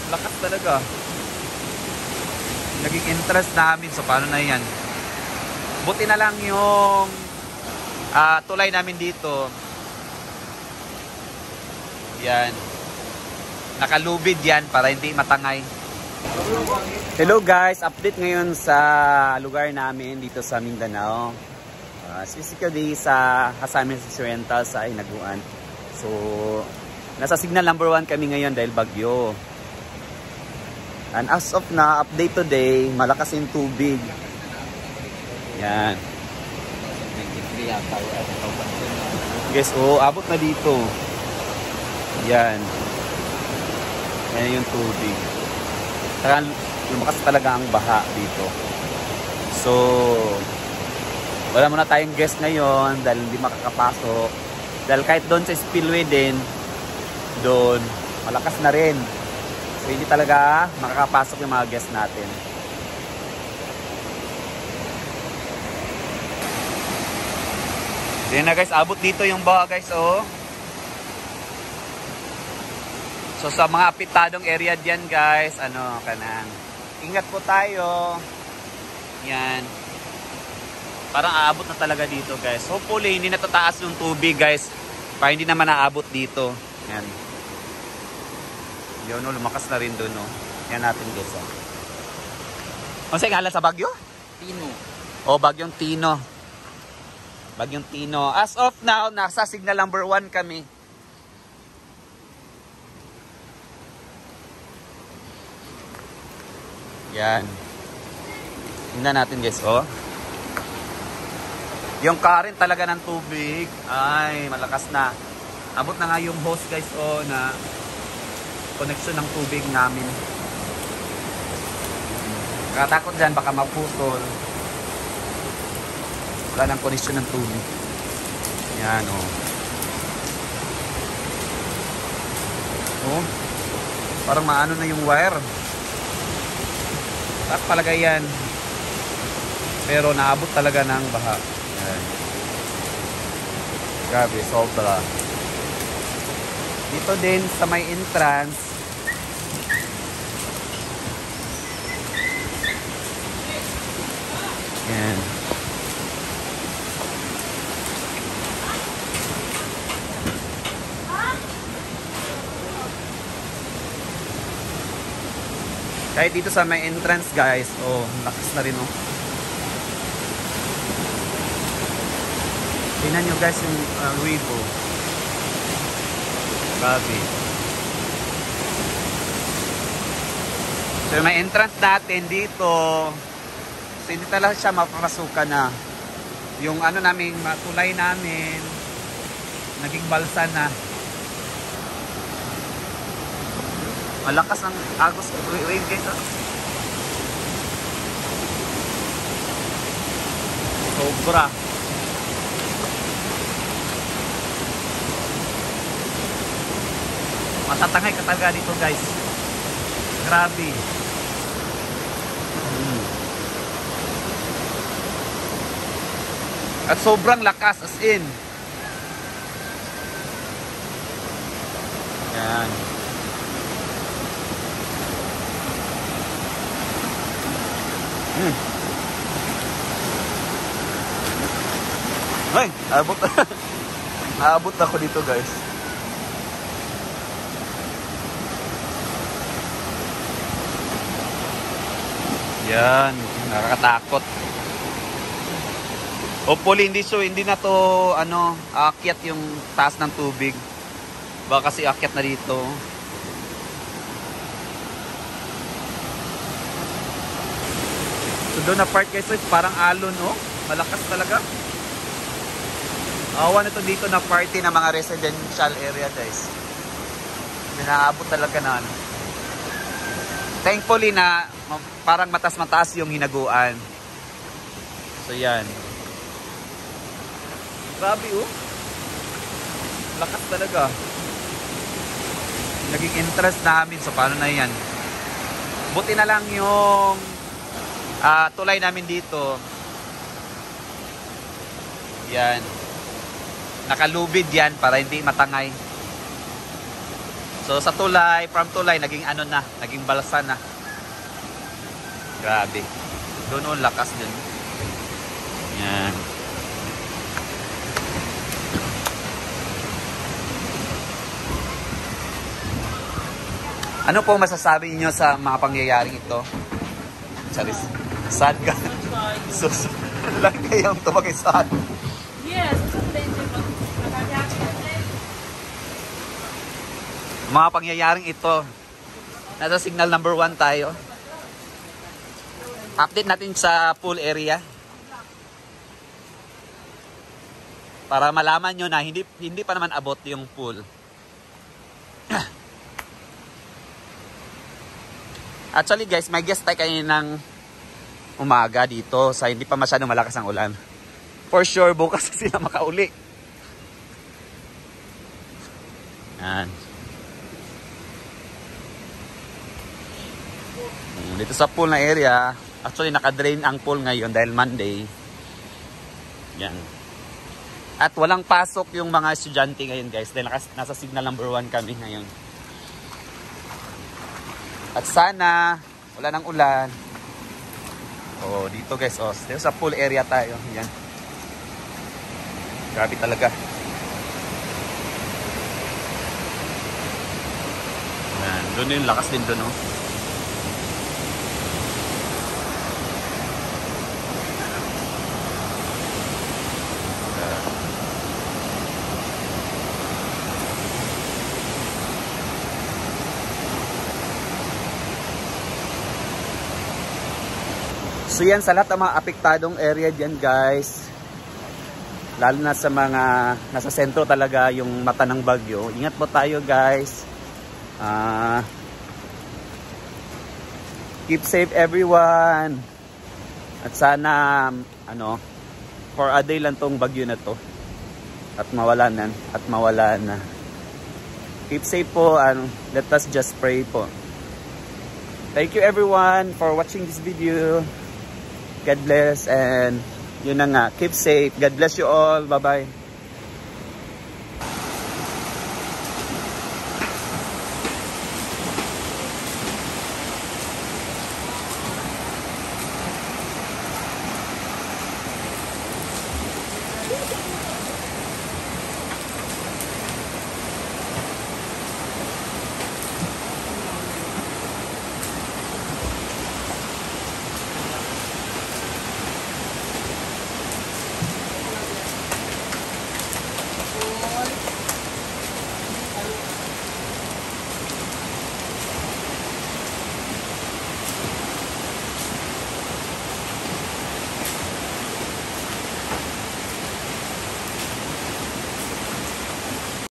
Lakas talaga. Naging interest namin. So paano na yan? Buti na lang yung tulay namin dito. Yan. Nakalubid yan para hindi matangay. Hello guys, update ngayon sa lugar namin dito sa Mindanao. Specifically sa Hasamin Rental sa Hinaguan. So, nasa signal number 1 kami ngayon dahil bagyo. And as of na, update today, malakas yung tubig. Yan. Guys, abot na dito. Yan. Yan yung tubig. Lumakas talaga ang baha dito. So, wala muna tayong guest ngayon dahil hindi makakapasok. Dahil kahit doon sa spillway din, doon, malakas na rin. So, hindi talaga makakapasok yung mga guest natin. Yan na guys, abot dito yung baha guys, oh. So sa mga apitadong area diyan guys, kanang ingat po tayo. Yan. Parang aabot na talaga dito guys. Hopefully hindi na tataas yung tubig guys. Para hindi naman naabot dito. Yan. Yun, lumakas na rin doon, no. Yan natin guys, oh. Ano sa ngalan sa bagyo? Tino. Bagyong Tino. Bagyong Tino. As of now, nasa signal number 1 kami. Yan. Tingnan natin guys, oh. Yung current talaga ng tubig, ay malakas na. Abot na nga yung hose guys, oh, na connection ng tubig namin. Katakot dyan, baka maputol. Wala ng connection ng tubig. Yan, oh. Oh, parang maano na yung wire. At palagay yan. Pero naabot talaga ng baha. Ayan. Grabe, sobra. Dito din sa may entrance. Ayan. Kahit dito sa may entrance guys, lakas na rin, oh. Tingnan nyo guys yung ribo. Grabe. So may entrance natin dito. So hindi talaga siya mapapasukan na. Yung namin, matulay namin, naging balsa na. Malakas ang agos wave guys, oh. Sobra. Matatangay ka talaga dito guys. Grabe. At sobrang lakas as in. Yan. Ay, abot. Abot ako dito guys. Yan, nakakatakot. Hopefully hindi na to aakyat yung taas ng tubig. Baka kasi aakyat na dito. So doon na part guys, parang alon, oh. Malakas talaga. Awa na to dito na party ng mga residential area guys. Naabot talaga na Thankfully na parang matas-matas yung Hinaguan. So yan. Grabe, oh. Lakas talaga. Naging interest namin. So paano na yan? Buti na lang yung tulay namin dito. Yan. Nakalubid yan para hindi matangay. So sa tulay, from tulay, naging ano na, naging balsa na. Grabe. Doon lakas din. Yan. Ano po masasabi niyo sa mga pangyayaring ito? Charis. Sad ka. So, lang kayang tumakisad. Yes, Mga pangyayaring ito. Nasa signal number 1 tayo. Update natin sa pool area. Para malaman nyo na hindi pa naman abot yung pool. Actually guys, may guest tayo kaninang umaga dito sa hindi pa masyadong malakas ang ulan. For sure, bukas sila makauli. Yan. Dito sa pool na area, actually naka-drain ang pool ngayon dahil Monday. Yan. At walang pasok yung mga estudyante ngayon guys dahil nasa signal number 1 kami ngayon. At sana wala nang ulan. Oh, dito guys, oh, dito sa pool area tayo. Yan. Grabe talaga. Yan, doon yung lakas din doon, oh. So yan, sa lahat ng mga apektadong area dyan guys, lalo na sa mga nasa sentro talaga yung mata ng bagyo, ingat po tayo guys. Keep safe everyone. At sana for a day lang tong bagyo na to at mawala na. Keep safe po and let us just pray po. Thank you everyone for watching this video. God bless, and yun na nga, keep safe. God bless you all. Bye-bye.